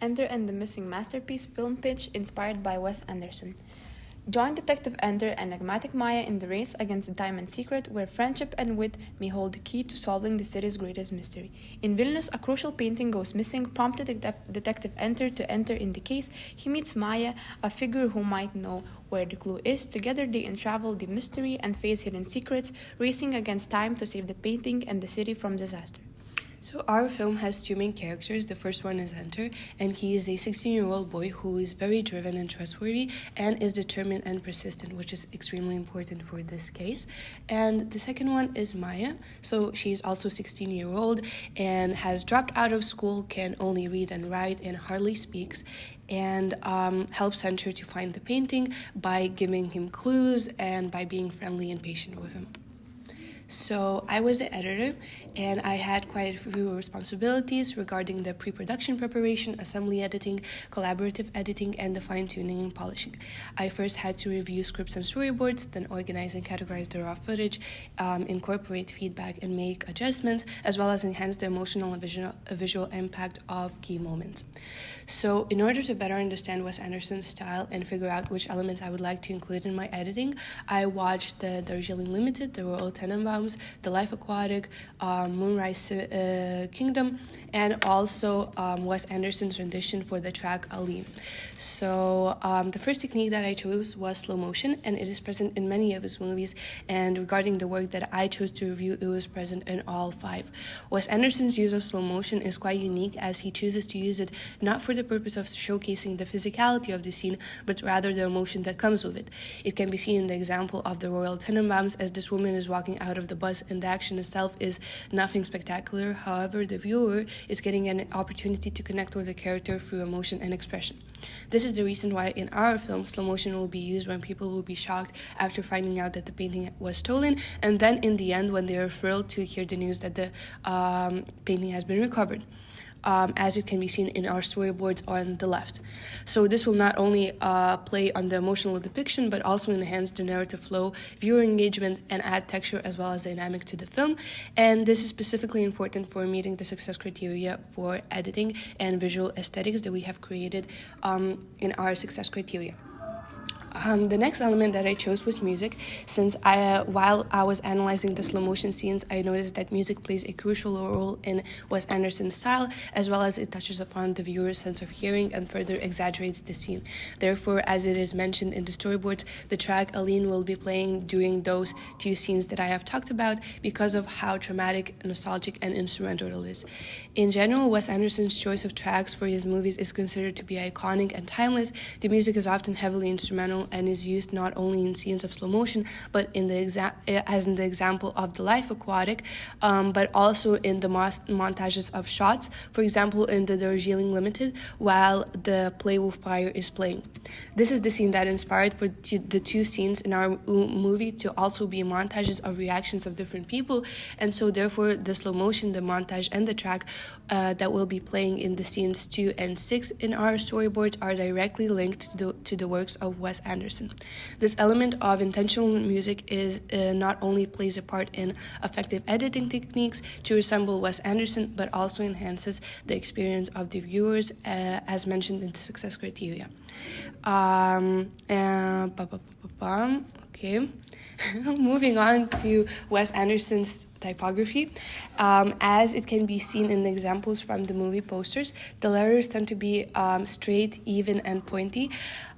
Enter and the Missing Masterpiece film pitch inspired by Wes Anderson. Join Detective Ender and enigmatic Maya in the race against the Diamond Secret, where friendship and wit may hold the key to solving the city's greatest mystery. In Vilnius, a crucial painting goes missing, prompting Detective Ender to enter in the case. He meets Maya, a figure who might know where the clue is. Together they unravel the mystery and face hidden secrets, racing against time to save the painting and the city from disaster. So our film has two main characters. The first one is Enter, and he is a 16-year-old boy who is very driven and trustworthy and is determined and persistent, which is extremely important for this case. And the second one is Maya. So she's also 16-year-old and has dropped out of school, can only read and write and hardly speaks, and helps Enter to find the painting by giving him clues and by being friendly and patient with him. So I was the editor, and I had quite a few responsibilities regarding the pre-production preparation, assembly editing, collaborative editing, and the fine-tuning and polishing. I first had to review scripts and storyboards, then organize and categorize the raw footage, incorporate feedback and make adjustments, as well as enhance the emotional and visual impact of key moments. So in order to better understand Wes Anderson's style and figure out which elements I would like to include in my editing, I watched the Darjeeling Limited, the Royal Tenenbaums, The Life Aquatic, Moonrise Kingdom, and also Wes Anderson's rendition for the track Aline. So the first technique that I chose was slow motion, and it is present in many of his movies, and regarding the work that I chose to review, it was present in all 5. Wes Anderson's use of slow motion is quite unique, as he chooses to use it not for the purpose of showcasing the physicality of the scene, but rather the emotion that comes with it. It can be seen in the example of the Royal Tenenbaums, as this woman is walking out of the bus and the action itself is nothing spectacular. However, the viewer is getting an opportunity to connect with the character through emotion and expression. This is the reason why in our film, slow motion will be used when people will be shocked after finding out that the painting was stolen, and then in the end when they are thrilled to hear the news that the painting has been recovered. As it can be seen in our storyboards on the left. So this will not only play on the emotional depiction, but also enhance the narrative flow, viewer engagement, and add texture as well as dynamic to the film. And this is specifically important for meeting the success criteria for editing and visual aesthetics that we have created in our success criteria. The next element that I chose was music, since while I was analyzing the slow motion scenes, I noticed that music plays a crucial role in Wes Anderson's style, as well as it touches upon the viewer's sense of hearing and further exaggerates the scene. Therefore, as it is mentioned in the storyboards, the track Aline will be playing during those 2 scenes that I have talked about because of how dramatic, nostalgic, and instrumental it is. In general, Wes Anderson's choice of tracks for his movies is considered to be iconic and timeless. The music is often heavily instrumental and is used not only in scenes of slow motion, but in the as in the example of The Life Aquatic, but also in the montages of shots, for example in the Darjeeling Limited, while the Play with Fire is playing. This is the scene that inspired for the 2 scenes in our movie to also be montages of reactions of different people, and so therefore the slow motion, the montage, and the track that will be playing in the scenes 2 and 6 in our storyboards are directly linked to the works of Wes Anderson. This element of intentional music is not only plays a part in effective editing techniques to resemble Wes Anderson, but also enhances the experience of the viewers, as mentioned in the success criteria. Okay. Moving on to Wes Anderson's typography. As it can be seen in the examples from the movie posters, the letters tend to be straight, even, and pointy.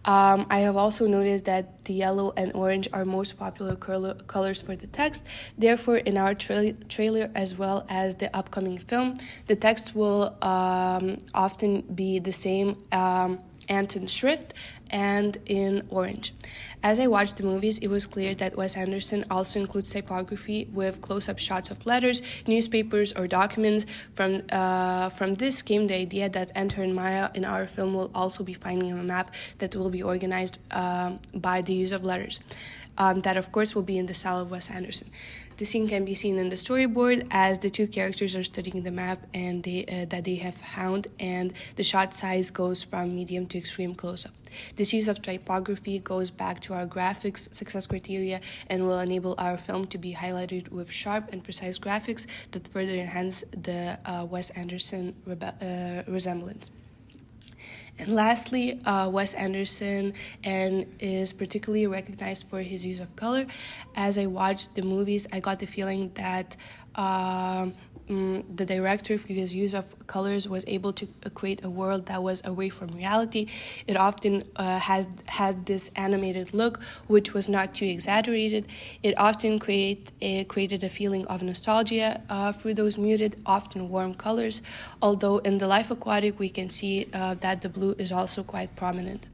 I have also noticed that the yellow and orange are most popular colors for the text. Therefore, in our trailer as well as the upcoming film, the text will often be the same and in shrift and in orange. As I watched the movies, it was clear that Wes Anderson also includes typography with close-up shots of letters, newspapers, or documents. From this came the idea that Enter and Maya in our film will also be finding a map that will be organized by the use of letters. That, of course, will be in the style of Wes Anderson. The scene can be seen in the storyboard as the 2 characters are studying the map and that they have found, and the shot size goes from medium to extreme close-up. This use of typography goes back to our graphics success criteria and will enable our film to be highlighted with sharp and precise graphics that further enhance the Wes Anderson resemblance. And lastly, Wes Anderson and is particularly recognized for his use of color. As I watched the movies, I got the feeling that the director, through his use of colors, was able to create a world that was away from reality. It often has had this animated look, which was not too exaggerated. It often created a feeling of nostalgia through those muted, often warm colors, although in The Life Aquatic we can see that the blue is also quite prominent.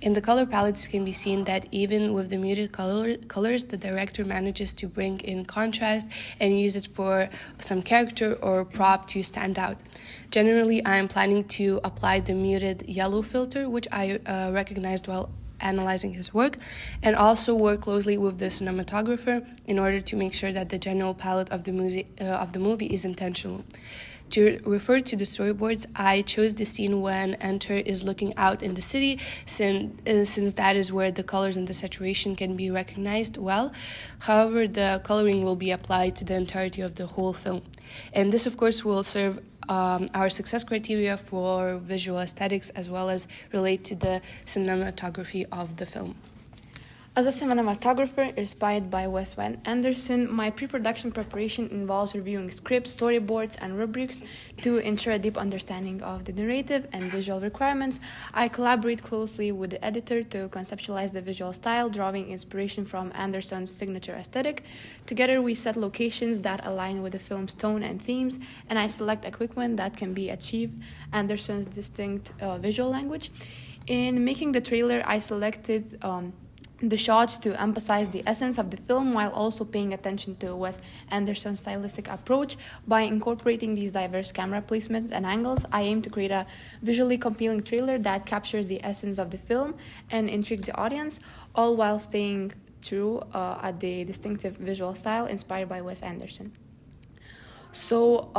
In the color palettes can be seen that even with the muted colors, the director manages to bring in contrast and use it for some character or prop to stand out. Generally, I am planning to apply the muted yellow filter, which I recognized while analyzing his work, and also work closely with the cinematographer in order to make sure that the general palette of the movie is intentional. To refer to the storyboards, I chose the scene when Enter is looking out in the city, since that is where the colors and the saturation can be recognized well. However, the coloring will be applied to the entirety of the whole film. And this, of course, will serve our success criteria for visual aesthetics as well as relate to the cinematography of the film. As a cinematographer inspired by Wes Anderson, my pre-production preparation involves reviewing scripts, storyboards, and rubrics to ensure a deep understanding of the narrative and visual requirements. I collaborate closely with the editor to conceptualize the visual style, drawing inspiration from Anderson's signature aesthetic. Together, we set locations that align with the film's tone and themes, and I select equipment that can be achieved Anderson's distinct visual language. In making the trailer, I selected the shots to emphasize the essence of the film while also paying attention to Wes Anderson's stylistic approach. By incorporating these diverse camera placements and angles, I aim to create a visually compelling trailer that captures the essence of the film and intrigues the audience, all while staying true at the distinctive visual style inspired by Wes Anderson. So,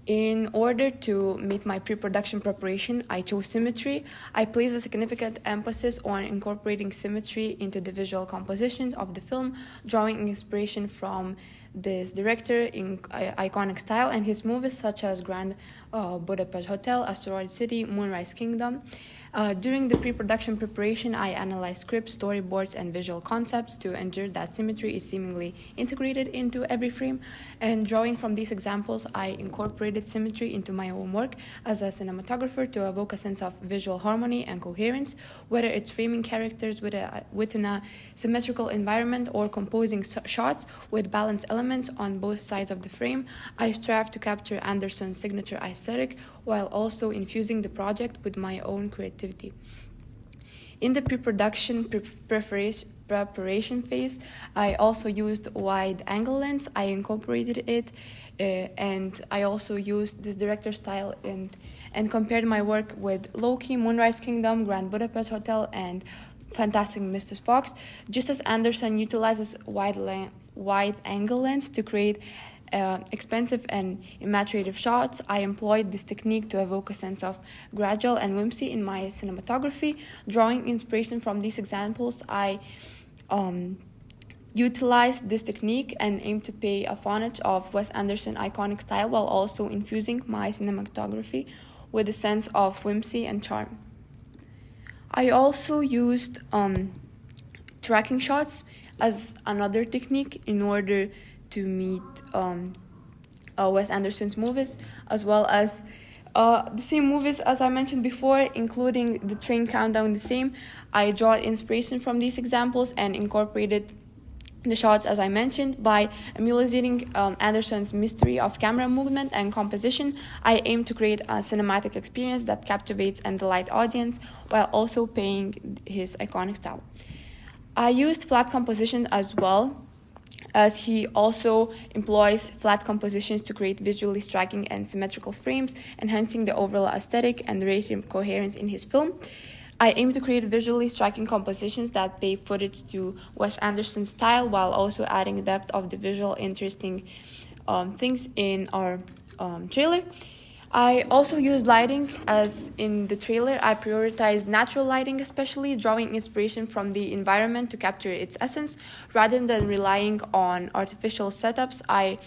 in order to meet my pre-production preparation, I chose symmetry. I placed a significant emphasis on incorporating symmetry into the visual composition of the film, drawing inspiration from this director in iconic style and his movies such as Grand Budapest Hotel, Asteroid City, Moonrise Kingdom. During the pre-production preparation, I analyzed scripts, storyboards, and visual concepts to ensure that symmetry is seamlessly integrated into every frame. And drawing from these examples, I incorporated symmetry into my own work as a cinematographer to evoke a sense of visual harmony and coherence, whether it's framing characters within a symmetrical environment or composing shots with balanced elements on both sides of the frame. I strive to capture Anderson's signature aesthetic while also infusing the project with my own creativity. In the pre-production preparation phase, I also used wide angle lens. I incorporated it and I also used this director style and compared my work with Loki, Moonrise Kingdom, Grand Budapest Hotel, and Fantastic Mr. Fox. Just as Anderson utilizes wide angle lens to create expensive and imaginative shots, I employed this technique to evoke a sense of gradual and whimsy in my cinematography. Drawing inspiration from these examples, I utilized this technique and aimed to pay a homage of Wes Anderson's iconic style while also infusing my cinematography with a sense of whimsy and charm. I also used tracking shots as another technique in order to meet Wes Anderson's movies, as well as the same movies as I mentioned before, including The Train Countdown the Same. I draw inspiration from these examples and incorporated the shots as I mentioned. By emulating Anderson's mystery of camera movement and composition, I aim to create a cinematic experience that captivates and delights audience while also paying his iconic style. I used flat composition as well, as he also employs flat compositions to create visually striking and symmetrical frames, enhancing the overall aesthetic and narrative coherence in his film. I aim to create visually striking compositions that pay footage to Wes Anderson's style while also adding depth of the visual interesting things in our trailer. I also used lighting, as in the trailer I prioritized natural lighting, especially drawing inspiration from the environment to capture its essence rather than relying on artificial setups. I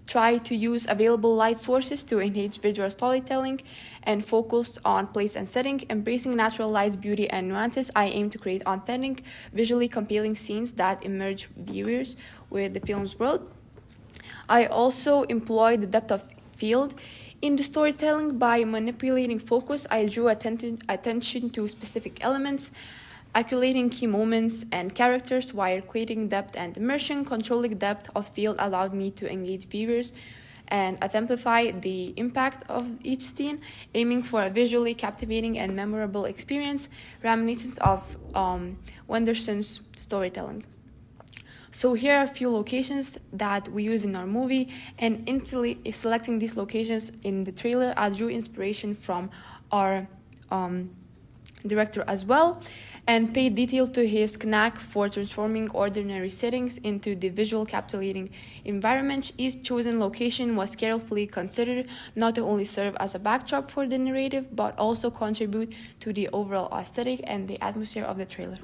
try to use available light sources to enhance visual storytelling and focus on place and setting. Embracing natural light's beauty and nuances, I aim to create authentic, visually compelling scenes that immerse viewers with the film's world. I also employ the depth of field in the storytelling. By manipulating focus, I drew attention to specific elements, calculating key moments and characters while creating depth and immersion. Controlling depth of field allowed me to engage viewers and amplify the impact of each scene, aiming for a visually captivating and memorable experience reminiscent of Wenderson's storytelling. So here are a few locations that we use in our movie, and in selecting these locations in the trailer, I drew inspiration from our director as well, and paid detail to his knack for transforming ordinary settings into the visual captivating environment. Each chosen location was carefully considered not to only serve as a backdrop for the narrative, but also contribute to the overall aesthetic and the atmosphere of the trailer.